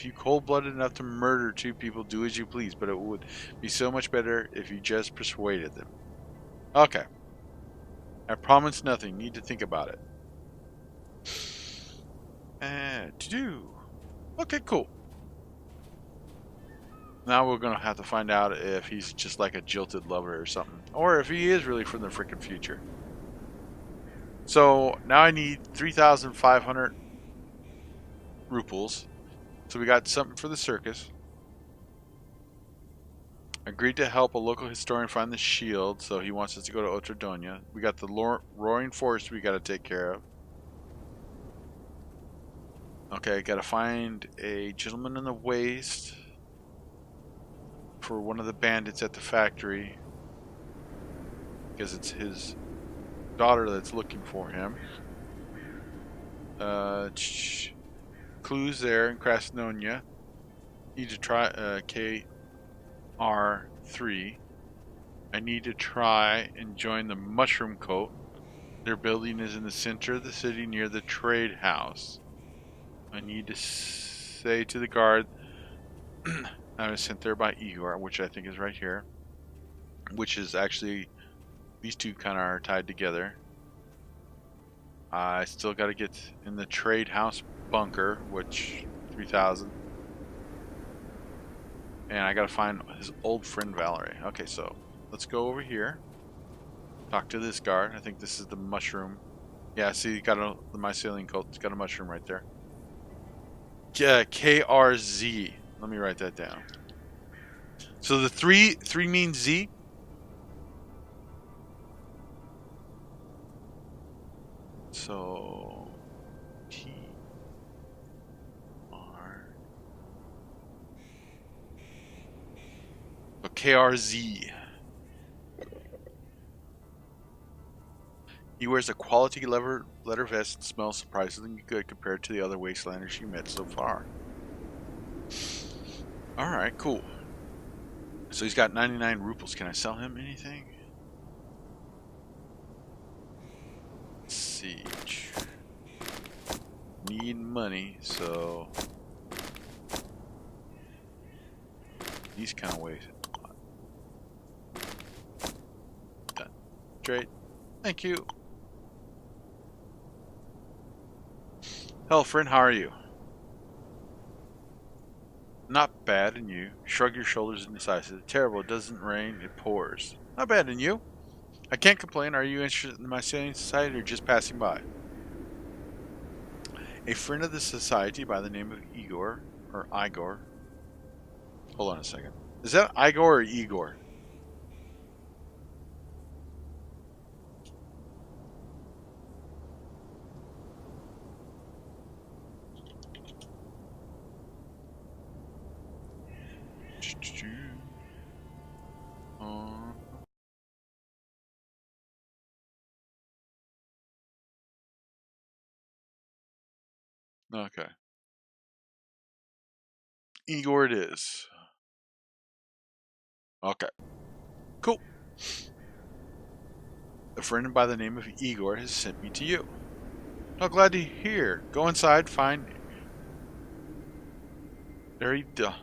If you cold-blooded enough to murder 2 people, do as you please, but it would be so much better if you just persuaded them. Okay. I promise nothing. Need to think about it. To-do. Okay, cool. Now we're going to have to find out if he's just like a jilted lover or something. Or if he is really from the freaking future. So now I need 3,500 ruples. So we got something for the circus. Agreed to help a local historian find the shield. So he wants us to go to Otradonia. We got the roaring forest we got to take care of. Okay, got to find a gentleman in the waist for one of the bandits at the factory. Because it's his daughter that's looking for him. Clues there in Krasnonia. Need to try KR3. I need to try and join the Mushroom Coat. Their building is in the center of the city near the trade house. I need to say to the guard I was sent there by Igor, which I think is right here. Which is actually, these two kind of are tied together. I still got to get in the trade house bunker, which 3,000. And I got to find his old friend Valerie. Okay, so let's go over here. Talk to this guard. I think this is the mushroom. Yeah, see, got the mycelium cult. It's got a mushroom right there. Yeah, KRZ. Let me write that down. So the three means Z. So KRZ. He wears a quality leather vest and smells surprisingly good compared to the other wastelanders you met so far. Alright, cool. So he's got 99 ruples. Can I sell him anything? Let's see. Need money, so these kind of ways. Done. Great. Thank you. Hello, friend. How are you? Not bad, and you? Shrug your shoulders indecisive. Terrible. It doesn't rain, it pours. Not bad, and you? I can't complain. Are you interested in the Mycelium Society or just passing by? A friend of the society by the name of Igor, or Igor. Hold on a second. Is that Igor or Igor? Okay. Igor it is. Okay. Cool. A friend by the name of Igor has sent me to you. Oh, glad to hear. Go inside, find Eridana.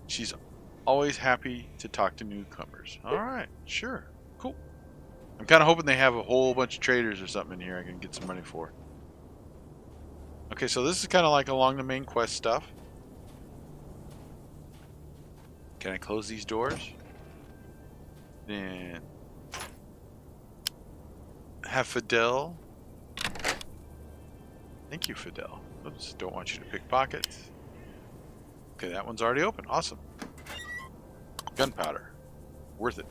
She's always happy to talk to newcomers. Alright, sure. Cool. I'm kind of hoping they have a whole bunch of traders or something in here I can get some money for. Okay, so this is kind of like along the main quest stuff. Can I close these doors? And have Fidel. Thank you, Fidel. Oops, don't want you to pickpocket. Okay, that one's already open. Awesome. Gunpowder. Worth it.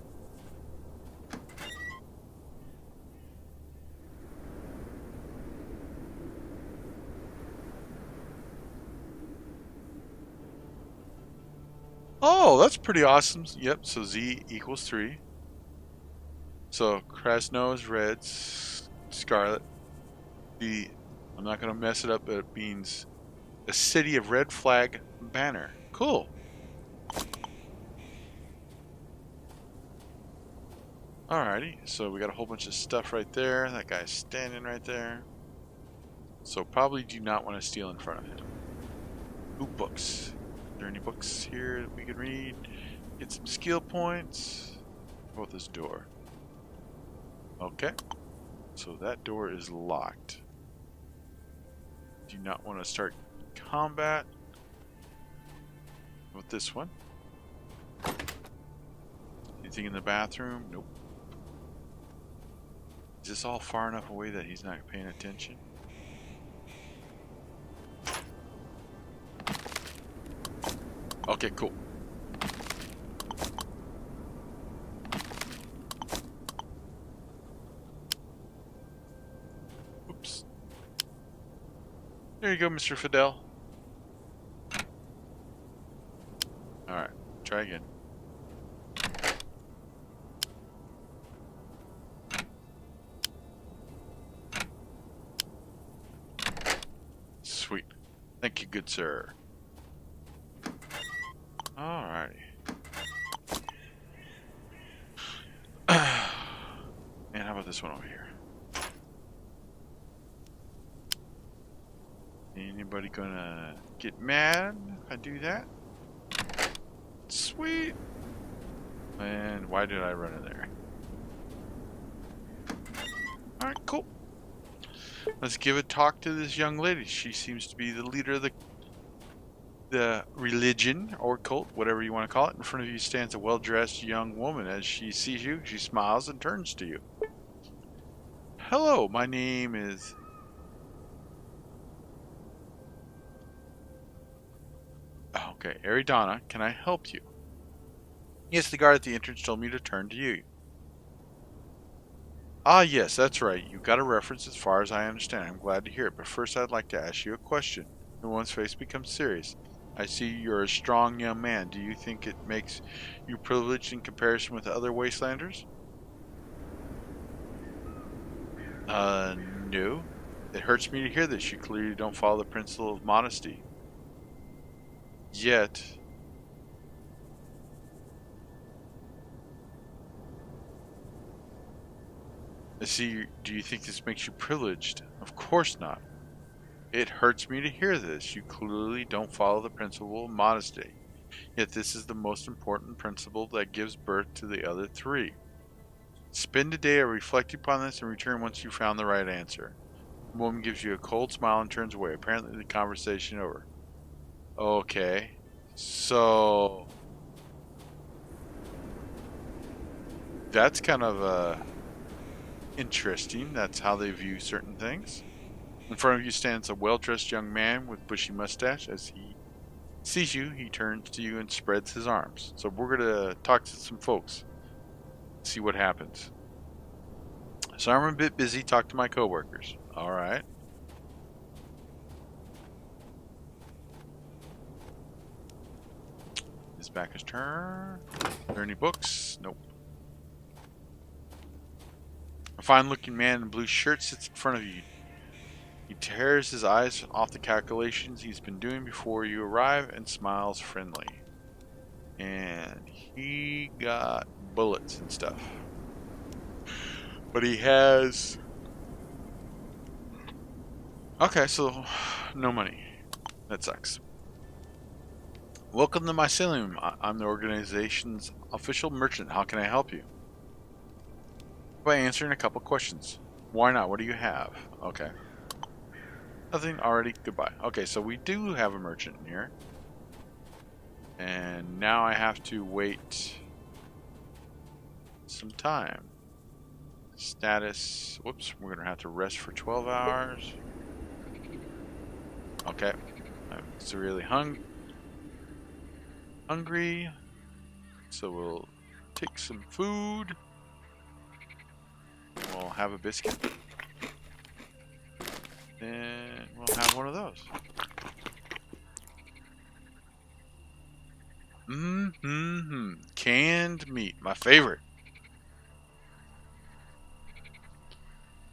Oh, that's pretty awesome. Yep, so Z equals 3. So Krasno is red, scarlet. I'm not going to mess it up, but it means a city of red flag banner. Cool. Alrighty, so we got a whole bunch of stuff right there. That guy's standing right there. So probably do not want to steal in front of him. Ooh, books. Are there any books here that we can read? Get some skill points. What about this door? Okay. So that door is locked. Do not want to start combat. What about this one? Anything in the bathroom? Nope. Is this all far enough away that he's not paying attention? Okay, cool. Oops. There you go, Mr. Fidel. Alright, try again. Sweet. Thank you, good sir. Alrighty. And how about this one over here? Anybody gonna get mad if I do that? Sweet. And why did I run in there? Alright, cool. Let's give a talk to this young lady. She seems to be the leader of the religion or cult, whatever you want to call it. In front of you stands a well-dressed young woman. As she sees you, she smiles and turns to you. Hello, my name is... Okay, Aridana, can I help you? Yes, the guard at the entrance told me to turn to you. Ah, yes, that's right. You got a reference as far as I understand. I'm glad to hear it, but first I'd like to ask you a question. The woman's face becomes serious. I see you're a strong young man. Do you think it makes you privileged in comparison with other wastelanders? No. It hurts me to hear this. You clearly don't follow the principle of modesty. Yet... I see. Do you think this makes you privileged? Of course not. It hurts me to hear this. You clearly don't follow the principle of modesty. Yet this is the most important principle that gives birth to the other three. Spend a day reflecting upon this and return once you've found the right answer. The woman gives you a cold smile and turns away. Apparently the conversation over. Okay. So... that's kind of interesting. That's how they view certain things. In front of you stands a well-dressed young man with bushy mustache. As he sees you, he turns to you and spreads his arms. So we're going to talk to some folks. See what happens. So I'm a bit busy. Talk to my coworkers. Alright. His back is turned. Are there any books? Nope. A fine-looking man in a blue shirt sits in front of you. He tears his eyes off the calculations he's been doing before you arrive and smiles friendly. And he got bullets and stuff. But he has... okay, so no money. That sucks. Welcome to my asylum. I'm the organization's official merchant. How can I help you? By answering a couple questions. Why not? What do you have? Okay. Nothing already. Goodbye. Okay, so we do have a merchant in here. And now I have to wait some time. Status. Whoops. We're going to have to rest for 12 hours. Okay. I'm severely hungry. So we'll take some food. We'll have a biscuit. And we'll have one of those. Canned meat, my favorite.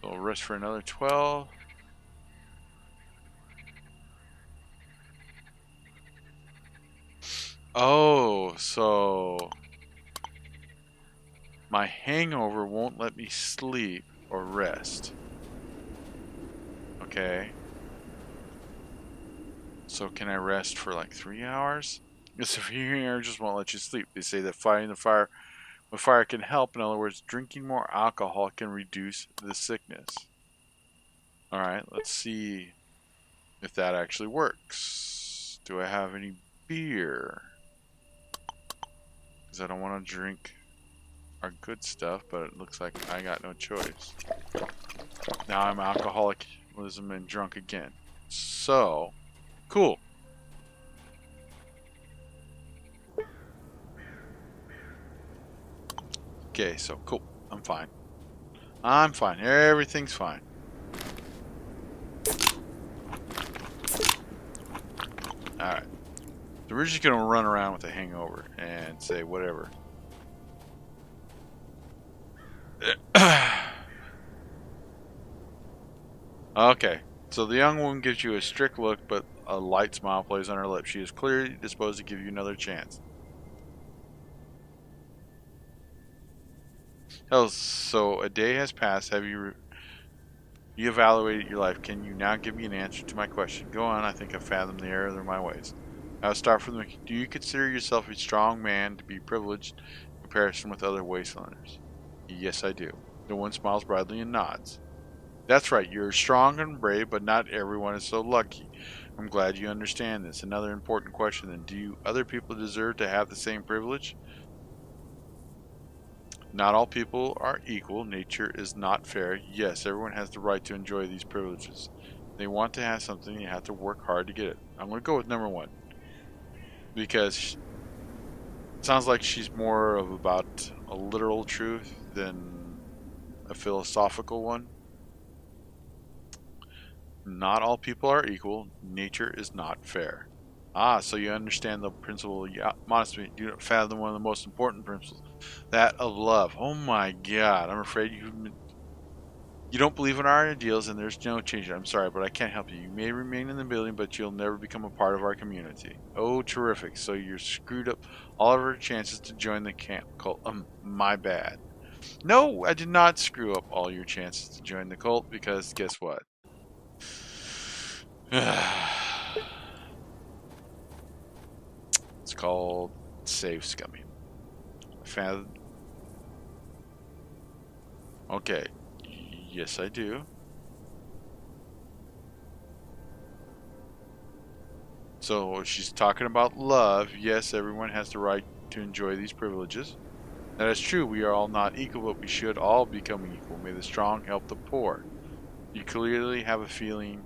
So we'll rest for another 12. Oh, so my hangover won't let me sleep or rest. Okay. So can I rest for like 3 hours? Yes, if your just won't let you sleep. They say that fighting the fire with fire can help. In other words, drinking more alcohol can reduce the sickness. Alright, let's see if that actually works. Do I have any beer? Because I don't want to drink our good stuff, but it looks like I got no choice. Now I'm alcoholism and drunk again. So, cool. Okay, so cool. I'm fine. I'm fine. Everything's fine. Alright. So we're just going to run around with a hangover and say whatever. Okay. So the young woman gives you a strict look, but a light smile plays on her lips. She is clearly disposed to give you another chance. Oh, so a day has passed. Have you evaluated your life? Can you now give me an answer to my question? Go on. I think I've fathomed the error of my ways. I'll start from the... Do you consider yourself a strong man to be privileged in comparison with other wastelanders? Yes, I do. The one smiles brightly and nods. That's right. You're strong and brave, but not everyone is so lucky. I'm glad you understand this. Another important question then. Do other people deserve to have the same privilege? Not all people are equal. Nature is not fair. Yes, everyone has the right to enjoy these privileges. If they want to have something, you have to work hard to get it. I'm going to go with number one. Because it sounds like she's more of about a literal truth than a philosophical one. Not all people are equal. Nature is not fair. Ah, so you understand the principle. Yeah, modesty. You fathom one of the most important principles, that of love. Oh my God! I'm afraid you don't believe in our ideals, and there's no change. I'm sorry, but I can't help you. You may remain in the building, but you'll never become a part of our community. Oh, terrific! So you're screwed up all of our chances to join the camp cult. My bad. No, I did not screw up all your chances to join the cult because guess what? It's called save scumming. Okay. Yes, I do. So she's talking about love. Yes, everyone has the right to enjoy these privileges. That is true. We are all not equal, but we should all become equal. May the strong help the poor. You clearly have a feeling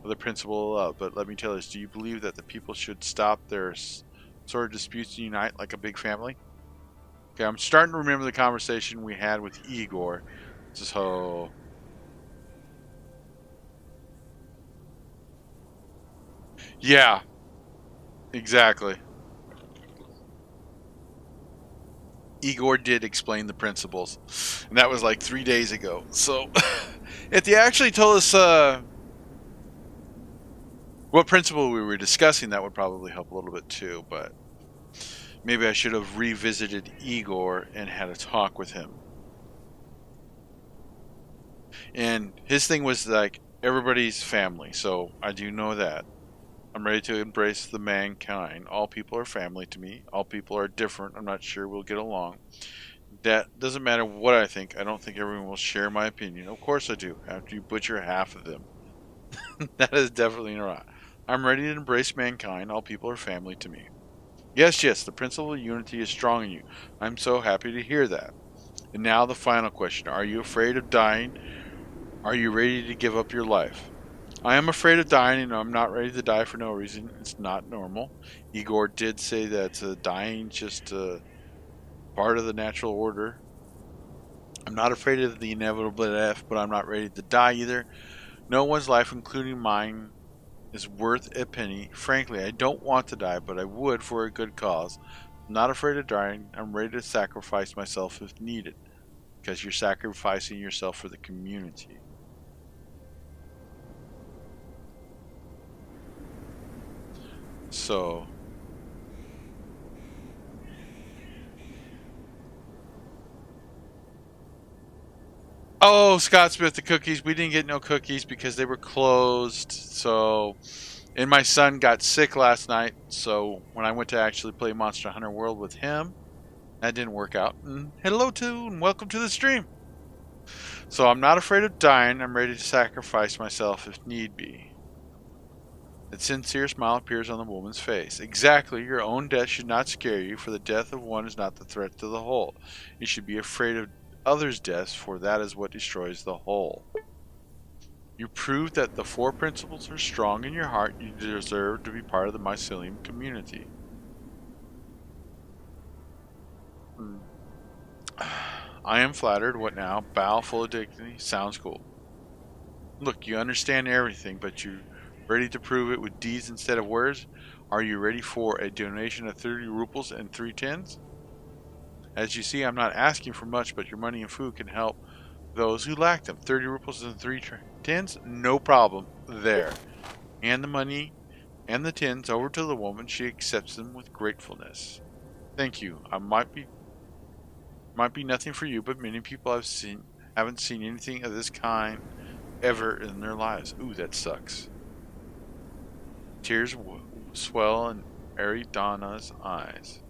of the principle of love, but let me tell you this. Do you believe that the people should stop their sort of disputes and unite like a big family? Okay, I'm starting to remember the conversation we had with Igor. So... Yeah, exactly. Igor did explain the principles, and that was like 3 days ago. So, if they actually told us what principle we were discussing, that would probably help a little bit too. But maybe I should have revisited Igor and had a talk with him. And his thing was like everybody's family, so I do know that. I'm ready to embrace the mankind. All people are family to me. All people are different. I'm not sure we'll get along. That doesn't matter what I think. I don't think everyone will share my opinion. Of course I do, after you butcher half of them. That is definitely not. I'm ready to embrace mankind. All people are family to me. Yes, yes, the principle of unity is strong in you. I'm so happy to hear that. And now the final question. Are you afraid of dying? Are you ready to give up your life? I am afraid of dying, and I'm not ready to die for no reason. It's not normal. Igor did say that dying just part of the natural order. I'm not afraid of the inevitable death, but I'm not ready to die either. No one's life, including mine, is worth a penny. Frankly, I don't want to die, but I would for a good cause. I'm not afraid of dying. I'm ready to sacrifice myself if needed, because you're sacrificing yourself for the community. So... Oh, Scott Smith, the cookies. We didn't get no cookies because they were closed. So And my son got sick last night, so when I went to actually play Monster Hunter World with him, that didn't work out. And hello to and welcome to the stream. So I'm not afraid of dying. I'm ready to sacrifice myself if need be. A sincere smile appears on the woman's face. Exactly, your own death should not scare you, for the death of one is not the threat to the whole. You should be afraid of others' deaths, for that is what destroys the whole. You prove that the four principles are strong in your heart. You deserve to be part of the mycelium community. I am flattered. What now? Bow full of dignity. Sounds cool. Look, you understand everything, but you're ready to prove it with deeds instead of words? Are you ready for a donation of 30 rubles and 3 tins? As you see, I'm not asking for much, but your money and food can help those who lack them. 30 rubles and 3 tins? No problem. There. And the money and the tins over to the woman. She accepts them with gratefulness. Thank you. I might be nothing for you, but many people haven't seen anything of this kind ever in their lives. Ooh, that sucks. Tears swell in Aridana's eyes.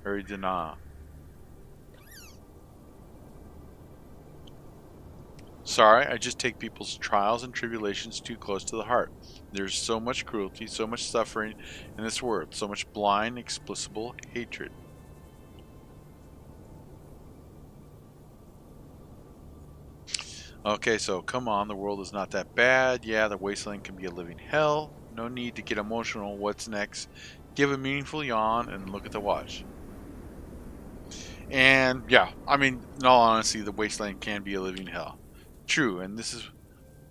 Aridana. Sorry, I just take people's trials and tribulations too close to the heart. There's so much cruelty, so much suffering in this world, so much blind, inexplicable hatred. Okay, so come on, the world is not that bad. Yeah, the wasteland can be a living hell. No need to get emotional. What's next? Give a meaningful yawn and look at the watch. And yeah, I mean, in all honesty, the wasteland can be a living hell. True, and this is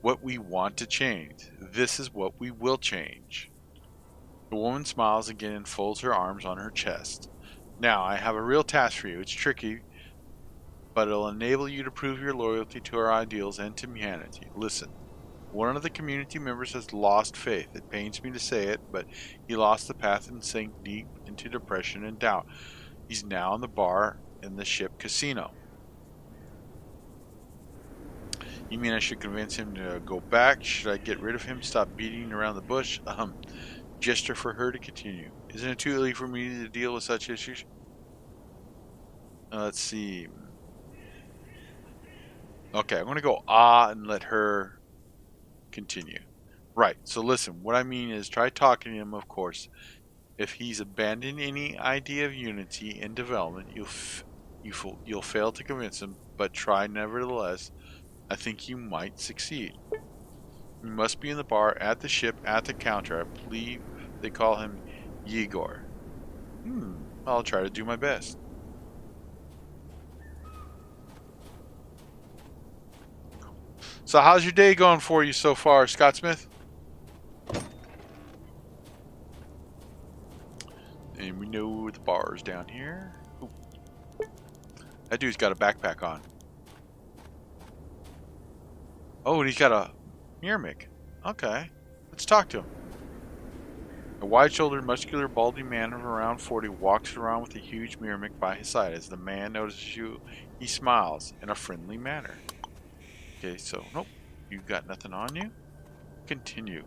what we want to change. This is what we will change. The woman smiles again and folds her arms on her chest. Now, I have a real task for you. It's tricky, but it'll enable you to prove your loyalty to our ideals and to humanity. Listen, one of the community members has lost faith. It pains me to say it, but he lost the path and sank deep into depression and doubt. He's now in the bar in the ship casino. You mean I should convince him to go back? Should I get rid of him? Stop beating around the bush? Gesture for her to continue. Isn't it too early for me to deal with such issues? Let's see. Okay, I'm going to go and let her continue. Right, so listen, what I mean is try talking to him, of course. If he's abandoned any idea of unity and development, you'll fail to convince him, but try nevertheless. I think you might succeed. You must be in the bar, at the ship, at the counter. I believe they call him Yegor. I'll try to do my best. So how's your day going for you so far, Scott Smith? And we know the bar is down here. Ooh. That dude's got a backpack on. Oh, and he's got a Myrmic. Okay, let's talk to him. A wide-shouldered, muscular, balding man of around 40 walks around with a huge Myrmic by his side. As the man notices you, he smiles in a friendly manner. Okay, so, nope, you got nothing on you? Continue.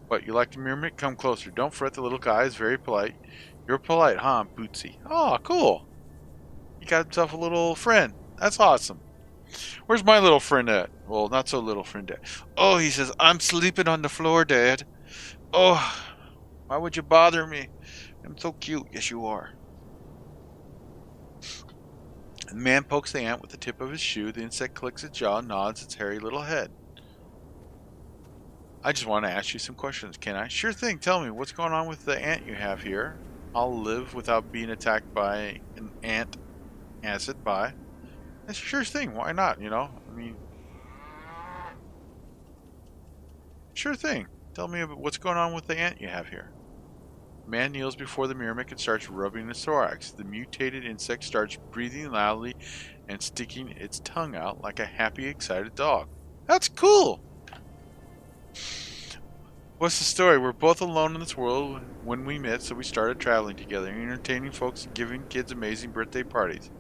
What, you like the Myrmic? Come closer. Don't fret, the little guy is very polite. You're polite, huh, Bootsy? Oh, cool. He got himself a little friend. That's awesome. Where's my little friend at? Well, not so little friend at. Oh, he says, I'm sleeping on the floor, Dad. Oh, why would you bother me? I'm so cute. Yes, you are. The man pokes the ant with the tip of his shoe. The insect clicks its jaw and nods its hairy little head. I just want to ask you some questions, can I? Sure thing. Tell me, what's going on with the ant you have here? I'll live without being attacked by an ant acid by. That's a sure thing. Why not, you know? I mean, sure thing. Tell me about what's going on with the ant you have here. The man kneels before the Myrmic and starts rubbing his thorax. The mutated insect starts breathing loudly and sticking its tongue out like a happy, excited dog. That's cool! What's the story? We're both alone in this world when we met, so we started traveling together, entertaining folks and giving kids amazing birthday parties,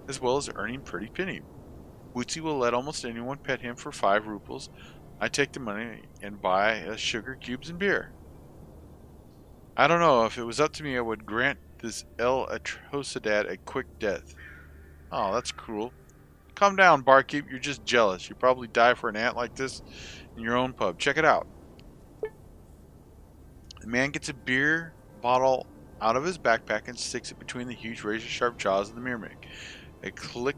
as well as earning pretty penny. Bootsy will let almost anyone pet him for 5 rubles. I take the money and buy us sugar cubes and beer. I don't know. If it was up to me, I would grant this El Atrocidad a quick death. Oh, that's cruel. Calm down, barkeep. You're just jealous. You probably die for an ant like this in your own pub. Check it out. The man gets a beer bottle out of his backpack and sticks it between the huge razor-sharp jaws of the Myrmic. A click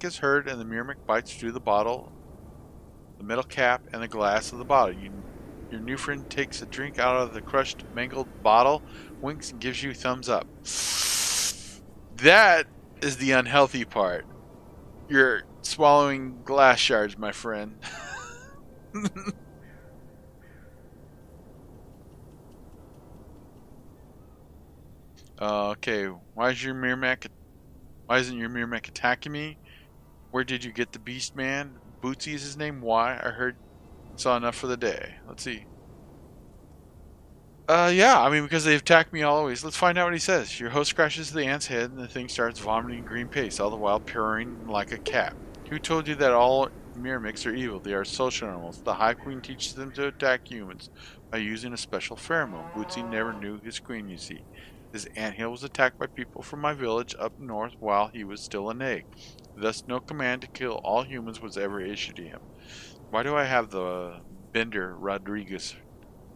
is heard, and the Myrmic bites through the bottle, the metal cap, and the glass of the bottle. Your new friend takes a drink out of the crushed, mangled bottle, winks, and gives you a thumbs up. That is the unhealthy part. You're swallowing glass shards, my friend. Okay, why isn't your Myrmic attacking me? Where did you get the beast, man? Bootsy is his name. Why? I heard saw enough for the day. Let's see. Yeah, I mean, because they've attacked me always. Let's find out what he says. Your host crashes the ant's head, and the thing starts vomiting green paste, all the while purring like a cat. Who told you that all Myrmics are evil? They are social animals. The High Queen teaches them to attack humans by using a special pheromone. Bootsy never knew his queen, you see. His anthill was attacked by people from my village up north while he was still an egg. Thus, no command to kill all humans was ever issued to him. Why do I have the Bender Rodriguez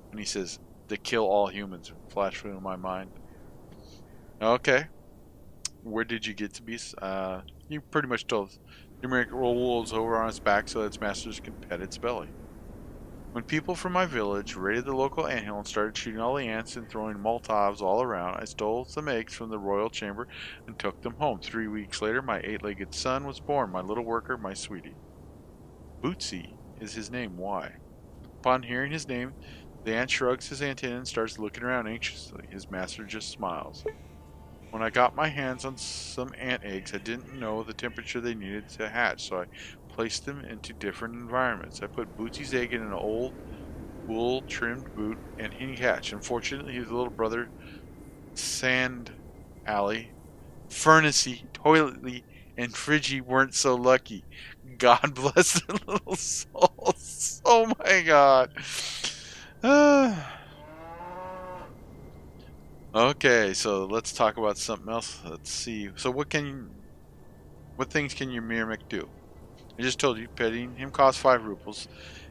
when he says to kill all humans flash through my mind? Okay. Where did you get to be? You pretty much told us. Numeric rolls over on its back so that its masters can pet its belly. When people from my village raided the local anthill and started shooting all the ants and throwing Molotovs all around, I stole some eggs from the royal chamber and took them home. 3 weeks later, my 8-legged son was born, my little worker, my sweetie. Bootsy is his name. Why? Upon hearing his name, the ant shrugs his antenna and starts looking around anxiously. His master just smiles. When I got my hands on some ant eggs, I didn't know the temperature they needed to hatch, so I placed them into different environments. I put Bootsy's egg in an old wool-trimmed boot, and he hatched. Unfortunately, his little brother, Sand Alley, Furnacy, Toiletly, and Friggy weren't so lucky. God bless their little souls. Oh my god. Okay, so let's talk about something else. Let's see. So what things can your Myrmic do? I just told you, petting him costs 5 rubles.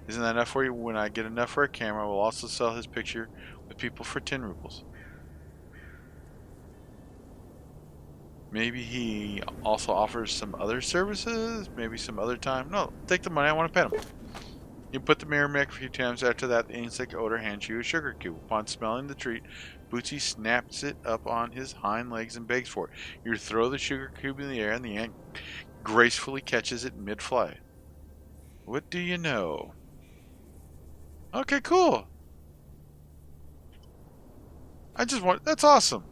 Isn't that enough for you? When I get enough for a camera, I will also sell his picture with people for 10 rubles. Maybe he also offers some other services, maybe some other time. No, take the money, I want to pet him. You put the Myrmic a few times. After that, the insect odor hands you a sugar cube. Upon smelling the treat, Bootsy snaps it up on his hind legs and begs for it. You throw the sugar cube in the air, and the ant gracefully catches it mid-flight. What do you know? Okay, cool. That's awesome.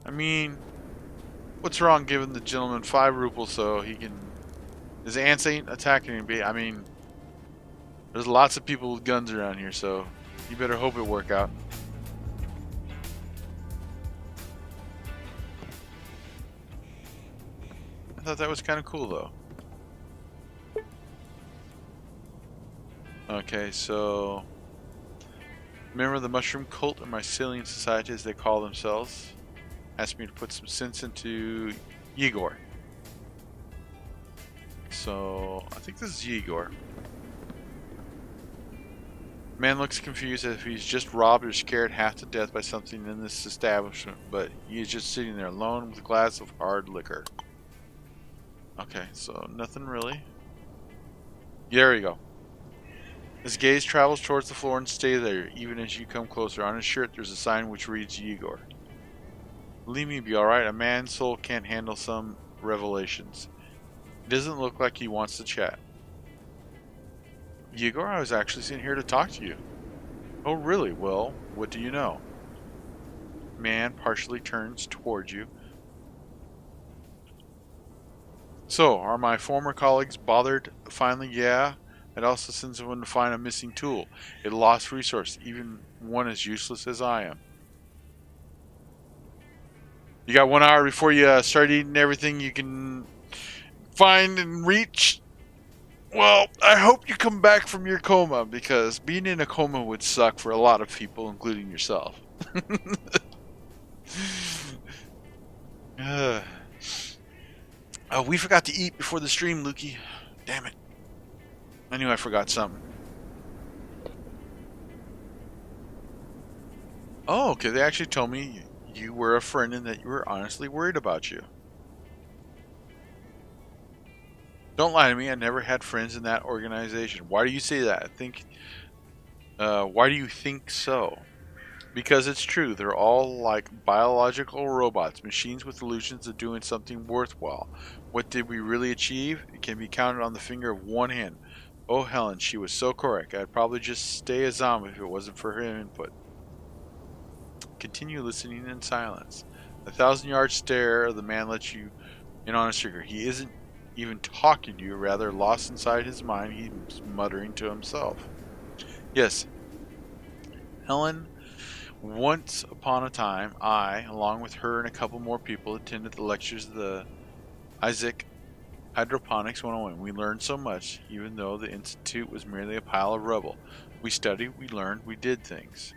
I mean, what's wrong giving the gentleman 5 rubles so he can... His ants ain't attacking him. I mean, there's lots of people with guns around here, so you better hope it work out. I thought that was kind of cool, though. Okay, so... Remember the mushroom cult, or mycelium society as they call themselves, asked me to put some sense into Igor. So, I think this is Igor. Man looks confused as if he's just robbed or scared half to death by something in this establishment, but he is just sitting there alone with a glass of hard liquor. Okay, so nothing really. There you go. His gaze travels towards the floor and stays there, even as you come closer. On his shirt, there's a sign which reads Igor. Leave me be, alright? A man's soul can't handle some revelations. It doesn't look like he wants to chat. Igor, I was actually sitting here to talk to you. Oh, really? Well, what do you know? Man partially turns towards you. So, are my former colleagues bothered? Finally, yeah. It also sends someone to find a missing tool. A lost resource, even one as useless as I am. You got 1 hour before you start eating everything you can find and reach. Well, I hope you come back from your coma, because being in a coma would suck for a lot of people, including yourself. uh, oh, we forgot to eat before the stream, Lukey. Damn it. I knew I forgot something. Oh, okay. They actually told me you were a friend and that you were honestly worried about you. Don't lie to me. I never had friends in that organization. Why do you say that? Why do you think so? Because it's true. They're all like biological robots, machines with illusions of doing something worthwhile. What did we really achieve? It can be counted on the finger of one hand. Oh, Helen, she was so correct. I'd probably just stay a zombie if it wasn't for her input. Continue listening in silence. A 1,000-yard stare of the man lets you in on a secret. He isn't even talking to you, rather lost inside his mind, he's muttering to himself. Yes, Helen, once upon a time, I, along with her and a couple more people, attended the lectures of the Isaac Hydroponics 101. We learned so much, even though the institute was merely a pile of rubble. We studied, we learned, we did things.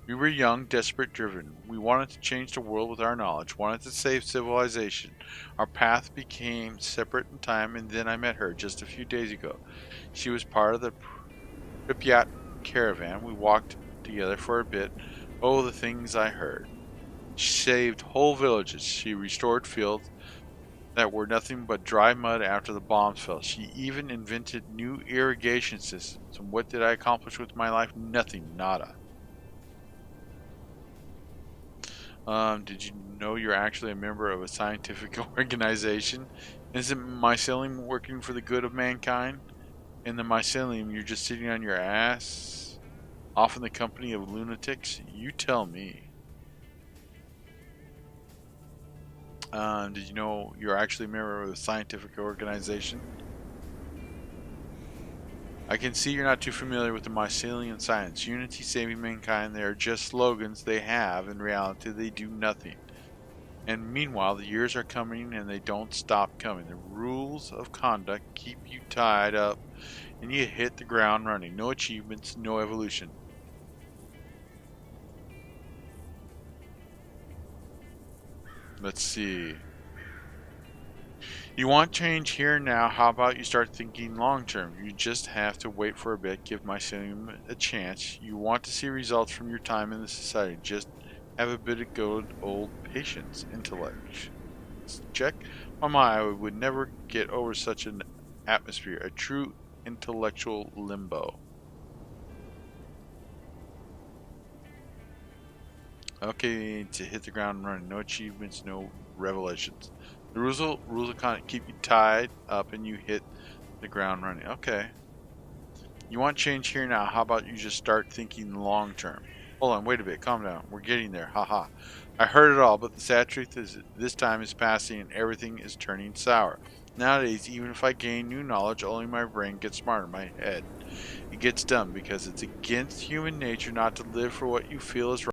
We were young, desperate, driven. We wanted to change the world with our knowledge, wanted to save civilization. Our path became separate in time, and then I met her just a few days ago. She was part of the Pripyat caravan. We walked together for a bit. Oh, the things I heard. She saved whole villages. She restored fields that were nothing but dry mud after the bombs fell. She even invented new irrigation systems. And what did I accomplish with my life? Nothing. Nada. Did you know you're actually a member of a scientific organization? Isn't mycelium working for the good of mankind? In the mycelium, you're just sitting on your ass, off in the company of lunatics? You tell me. Did you know you're actually a member of a scientific organization? I can see you're not too familiar with the mycelium science. Unity, saving mankind, they are just slogans they have. In reality, they do nothing. And meanwhile, the years are coming and they don't stop coming. The rules of conduct keep you tied up and you hit the ground running. No achievements, no evolution. Let's see. You want change here and now. How about you start thinking long term? You just have to wait for a bit. Give mycelium a chance. You want to see results from your time in the society. Just have a bit of good old patience. Intellect. Check. I would never get over such an atmosphere. A true intellectual limbo. Okay, to hit the ground running. No achievements, no revelations. The rules of conduct keep you tied up and you hit the ground running. Okay. You want change here now. How about you just start thinking long term? Hold on, wait a bit. Calm down. We're getting there. Haha. I heard it all, but the sad truth is this time is passing and everything is turning sour. Nowadays, even if I gain new knowledge, only my brain gets smarter. My head, it gets dumb because it's against human nature not to live for what you feel is right.